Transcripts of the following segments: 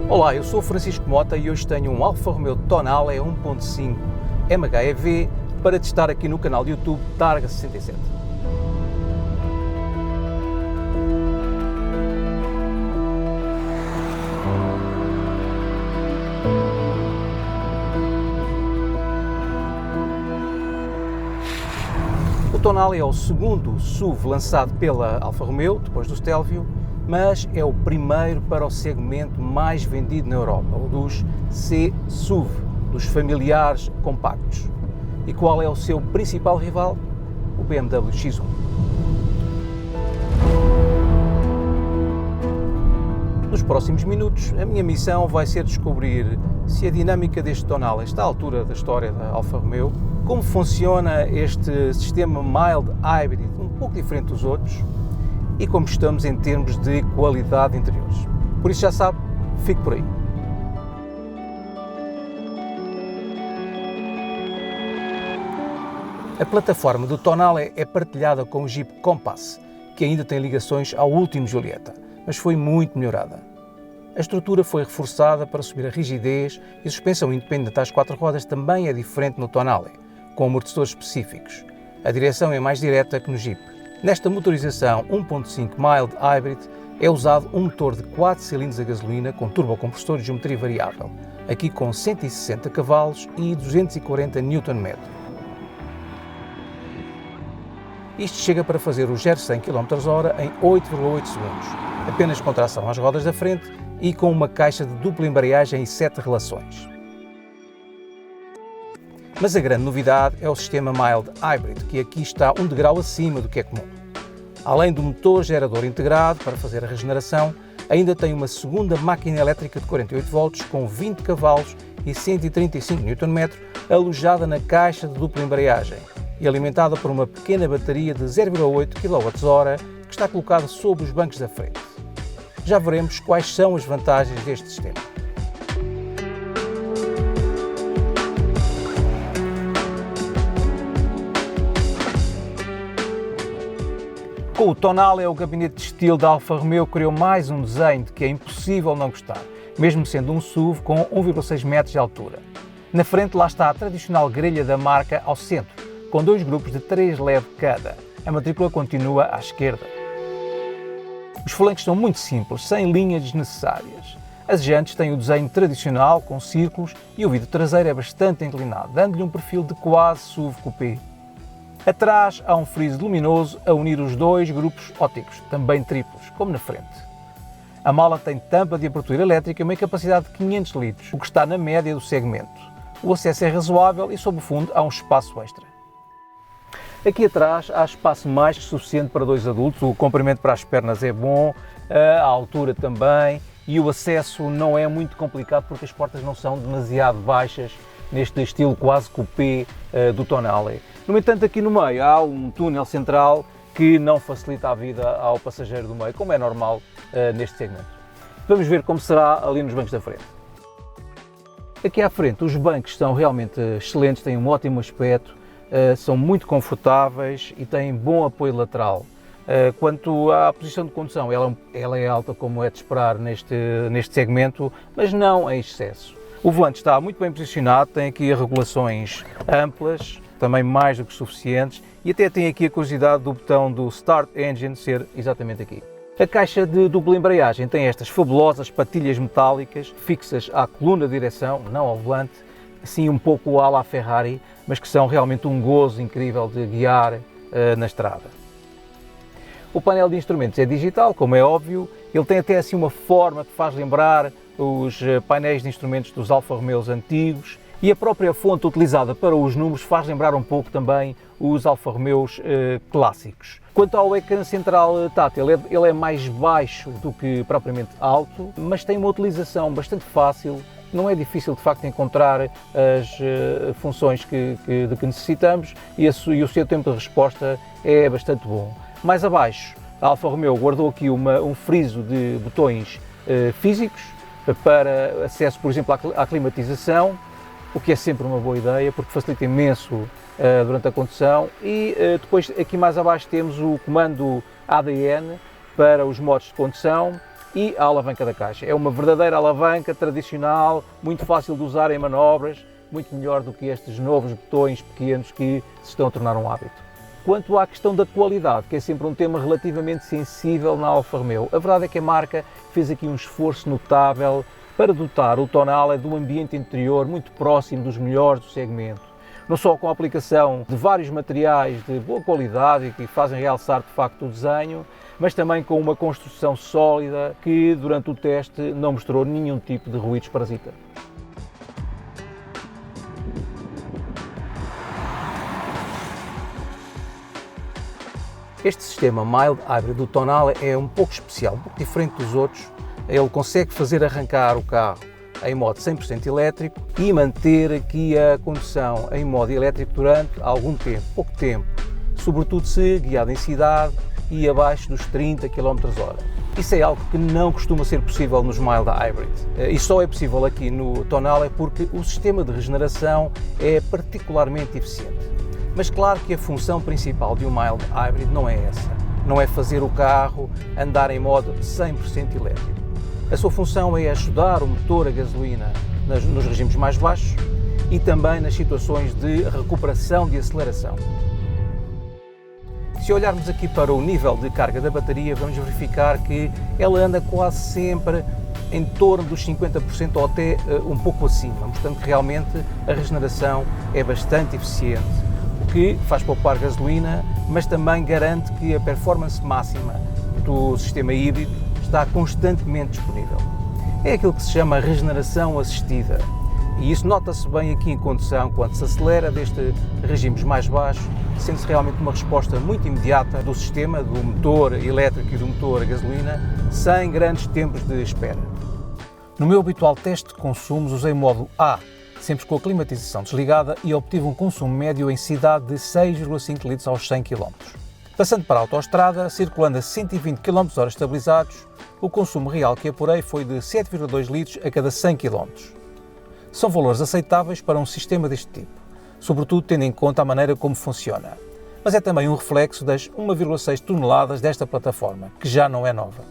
Olá, eu sou o Francisco Mota e hoje tenho um Alfa Romeo Tonale 1.5 MHEV para testar aqui no canal de YouTube Targa 67. O Tonale é o segundo SUV lançado pela Alfa Romeo, depois do Stelvio, mas é o primeiro para o segmento mais vendido na Europa, o dos C-SUV, dos familiares compactos. E qual é o seu principal rival? O BMW X1. Nos próximos minutos, a minha missão vai ser descobrir se a dinâmica deste Tonale está à altura da história da Alfa Romeo, como funciona este sistema mild hybrid, um pouco diferente dos outros, e como estamos em termos de qualidade de interiores. Por isso já sabe, fique por aí. A plataforma do Tonale é partilhada com o Jeep Compass, que ainda tem ligações ao último Giulietta, mas foi muito melhorada. A estrutura foi reforçada para subir a rigidez e a suspensão independente às quatro rodas também é diferente no Tonale, com amortecedores específicos. A direção é mais direta que no Jeep. Nesta motorização 1.5 mild hybrid é usado um motor de 4 cilindros a gasolina com turbocompressor de geometria variável, aqui com 160 cavalos e 240 Nm. Isto chega para fazer o 0-100 km/h em 8,8 segundos, apenas com tração às rodas da frente e com uma caixa de dupla embreagem e 7 relações. Mas a grande novidade é o sistema mild hybrid, que aqui está um degrau acima do que é comum. Além do motor gerador integrado para fazer a regeneração, ainda tem uma segunda máquina elétrica de 48 volts com 20 cavalos e 135 Nm alojada na caixa de dupla embreagem e alimentada por uma pequena bateria de 0,8 kWh que está colocada sob os bancos da frente. Já veremos quais são as vantagens deste sistema. Com o Tonale, o gabinete de estilo da Alfa Romeo criou mais um desenho de que é impossível não gostar, mesmo sendo um SUV com 1,6 metros de altura. Na frente lá está a tradicional grelha da marca ao centro, com dois grupos de 3 LED cada. A matrícula continua à esquerda. Os flancos são muito simples, sem linhas desnecessárias. As jantes têm o desenho tradicional, com círculos, e o vidro traseiro é bastante inclinado, dando-lhe um perfil de quase SUV coupé. Atrás há um friso luminoso a unir os dois grupos ópticos, também triplos, como na frente. A mala tem tampa de abertura elétrica e uma capacidade de 500 litros, o que está na média do segmento. O acesso é razoável e sob o fundo há um espaço extra. Aqui atrás há espaço mais que suficiente para dois adultos, o comprimento para as pernas é bom, a altura também e o acesso não é muito complicado porque as portas não são demasiado baixas neste estilo quase coupé do Tonale. No entanto, aqui no meio há um túnel central que não facilita a vida ao passageiro do meio, como é normal neste segmento. Vamos ver como será ali nos bancos da frente. Aqui à frente os bancos são realmente excelentes, têm um ótimo aspecto, são muito confortáveis e têm bom apoio lateral. Quanto à posição de condução, ela é alta como é de esperar neste segmento, mas não em excesso. O volante está muito bem posicionado, tem aqui regulações amplas, também mais do que suficientes, e até tem aqui a curiosidade do botão do Start Engine ser exatamente aqui. A caixa de dupla embreagem tem estas fabulosas patilhas metálicas fixas à coluna de direção, não ao volante, assim um pouco à la Ferrari, mas que são realmente um gozo incrível de guiar na estrada. O painel de instrumentos é digital, como é óbvio, ele tem até assim uma forma que faz lembrar os painéis de instrumentos dos Alfa Romeos antigos, e a própria fonte utilizada para os números faz lembrar um pouco também os Alfa Romeos clássicos. Quanto ao ecrã central tátil, ele é mais baixo do que propriamente alto, mas tem uma utilização bastante fácil, não é difícil de facto encontrar as funções de que necessitamos e o seu tempo de resposta é bastante bom. Mais abaixo, a Alfa Romeo guardou aqui um friso de botões físicos para acesso, por exemplo, à climatização, o que é sempre uma boa ideia, porque facilita imenso durante a condução. E depois aqui mais abaixo temos o comando ADN para os modos de condução, e a alavanca da caixa. É uma verdadeira alavanca tradicional, muito fácil de usar em manobras, muito melhor do que estes novos botões pequenos que se estão a tornar um hábito. Quanto à questão da qualidade, que é sempre um tema relativamente sensível na Alfa Romeo, a verdade é que a marca fez aqui um esforço notável para dotar o Tonale de um ambiente interior muito próximo dos melhores do segmento. Não só com a aplicação de vários materiais de boa qualidade e que fazem realçar de facto o desenho, mas também com uma construção sólida que durante o teste não mostrou nenhum tipo de ruídos parasita. Este sistema Mild Hybrid do Tonale é um pouco especial, um pouco diferente dos outros. Ele consegue fazer arrancar o carro em modo 100% elétrico e manter aqui a condução em modo elétrico durante algum tempo, pouco tempo, sobretudo se guiado em cidade e abaixo dos 30 km/h. Isso é algo que não costuma ser possível nos Mild Hybrid e só é possível aqui no Tonale porque o sistema de regeneração é particularmente eficiente. Mas claro que a função principal de um Mild Hybrid não é essa, não é fazer o carro andar em modo 100% elétrico. A sua função é ajudar o motor a gasolina nos regimes mais baixos e também nas situações de recuperação de aceleração. Se olharmos aqui para o nível de carga da bateria, vamos verificar que ela anda quase sempre em torno dos 50% ou até um pouco acima, mostrando que realmente a regeneração é bastante eficiente, o que faz poupar gasolina, mas também garante que a performance máxima do sistema híbrido está constantemente disponível. É aquilo que se chama regeneração assistida e isso nota-se bem aqui em condução quando se acelera destes regimes mais baixos, sendo-se realmente uma resposta muito imediata do sistema, do motor elétrico e do motor a gasolina, sem grandes tempos de espera. No meu habitual teste de consumos usei o modo A, sempre com a climatização desligada e obtive um consumo médio em cidade de 6,5 litros aos 100 km. Passando para a autoestrada, circulando a 120 km/h estabilizados, o consumo real que apurei foi de 7,2 litros a cada 100 km. São valores aceitáveis para um sistema deste tipo, sobretudo tendo em conta a maneira como funciona. Mas é também um reflexo das 1,6 toneladas desta plataforma, que já não é nova.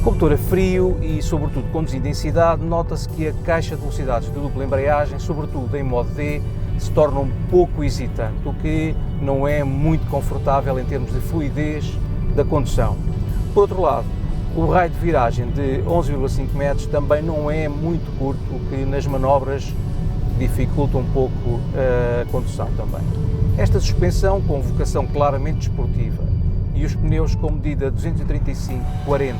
Com motor a frio e, sobretudo, conduzindo em cidade, nota-se que a caixa de velocidades de dupla embreagem, sobretudo em modo D, se torna um pouco hesitante, o que não é muito confortável em termos de fluidez da condução. Por outro lado, o raio de viragem de 11,5 metros também não é muito curto, o que nas manobras dificulta um pouco a condução também. Esta suspensão, com vocação claramente desportiva, e os pneus com medida 235/40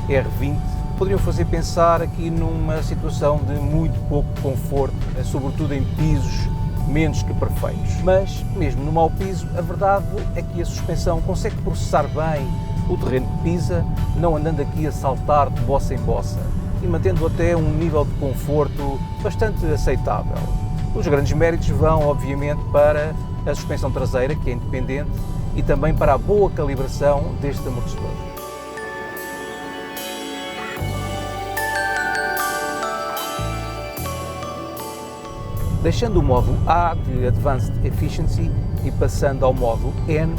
R20 poderiam fazer pensar aqui numa situação de muito pouco conforto, sobretudo em pisos menos que perfeitos. Mas, mesmo no mau piso, a verdade é que a suspensão consegue processar bem o terreno que pisa, não andando aqui a saltar de bossa em bossa e mantendo até um nível de conforto bastante aceitável. Os grandes méritos vão, obviamente, para a suspensão traseira, que é independente, e também para a boa calibração deste amortecedor. Deixando o modo A de Advanced Efficiency e passando ao modo N,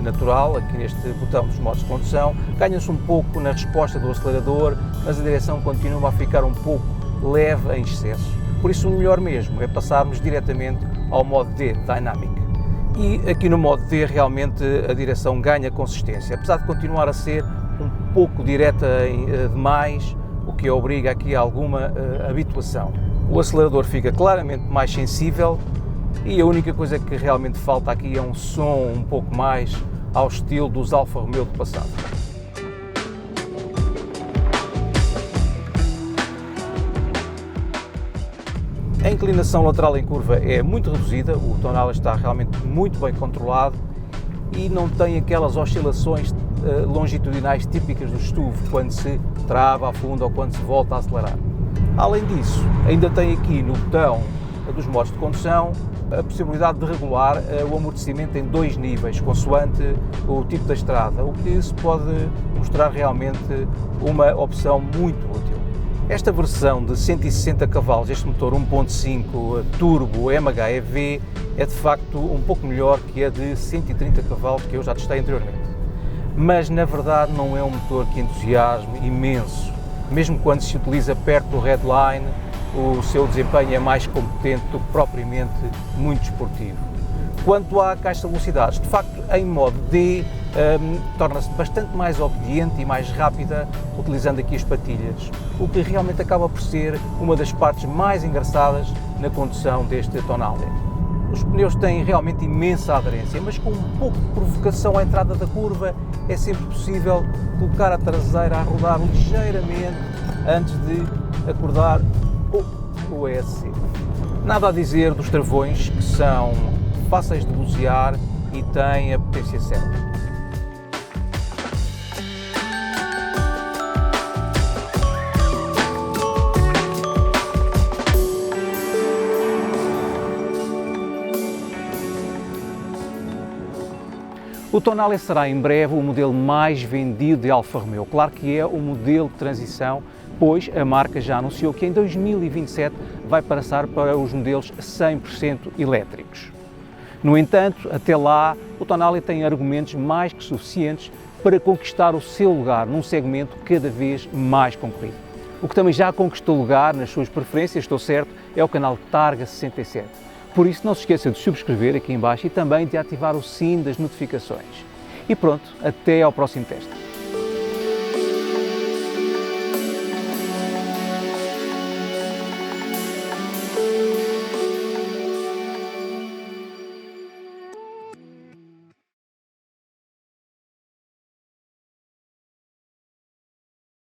natural, aqui neste botão dos modos de condução, ganha-se um pouco na resposta do acelerador, mas a direção continua a ficar um pouco leve em excesso. Por isso o melhor mesmo é passarmos diretamente ao modo D, Dynamic. E aqui no modo D realmente a direção ganha consistência, apesar de continuar a ser um pouco direta demais, o que obriga aqui a alguma habituação. O acelerador fica claramente mais sensível e a única coisa que realmente falta aqui é um som um pouco mais ao estilo dos Alfa Romeo do passado. A inclinação lateral em curva é muito reduzida, o Tonale está realmente muito bem controlado e não tem aquelas oscilações longitudinais típicas do STUV, quando se trava a fundo ou quando se volta a acelerar. Além disso, ainda tem aqui no botão dos modos de condução a possibilidade de regular o amortecimento em 2 níveis, consoante o tipo da estrada, o que se pode mostrar realmente uma opção muito útil. Esta versão de 160 cavalos, este motor 1.5 turbo MHEV, é de facto um pouco melhor que a de 130 cavalos que eu já testei anteriormente. Mas na verdade não é um motor que entusiasme imenso. Mesmo quando se utiliza perto do headline, o seu desempenho é mais competente do que propriamente muito desportivo. Quanto à caixa de velocidades, de facto em modo D torna-se bastante mais obediente e mais rápida utilizando aqui as patilhas, o que realmente acaba por ser uma das partes mais engraçadas na condução deste Tonale. Os pneus têm realmente imensa aderência, mas com um pouco de provocação à entrada da curva é sempre possível colocar a traseira a rodar ligeiramente antes de acordar o ESC. Nada a dizer dos travões, que são fáceis de dosear e têm a potência certa. O Tonale será em breve o modelo mais vendido de Alfa Romeo. Claro que é o modelo de transição, pois a marca já anunciou que em 2027 vai passar para os modelos 100% elétricos. No entanto, até lá, o Tonale tem argumentos mais que suficientes para conquistar o seu lugar num segmento cada vez mais concorrido. O que também já conquistou lugar nas suas preferências, estou certo, é o canal Targa 67. Por isso, não se esqueça de subscrever aqui em baixo e também de ativar o sino das notificações. E pronto, até ao próximo teste.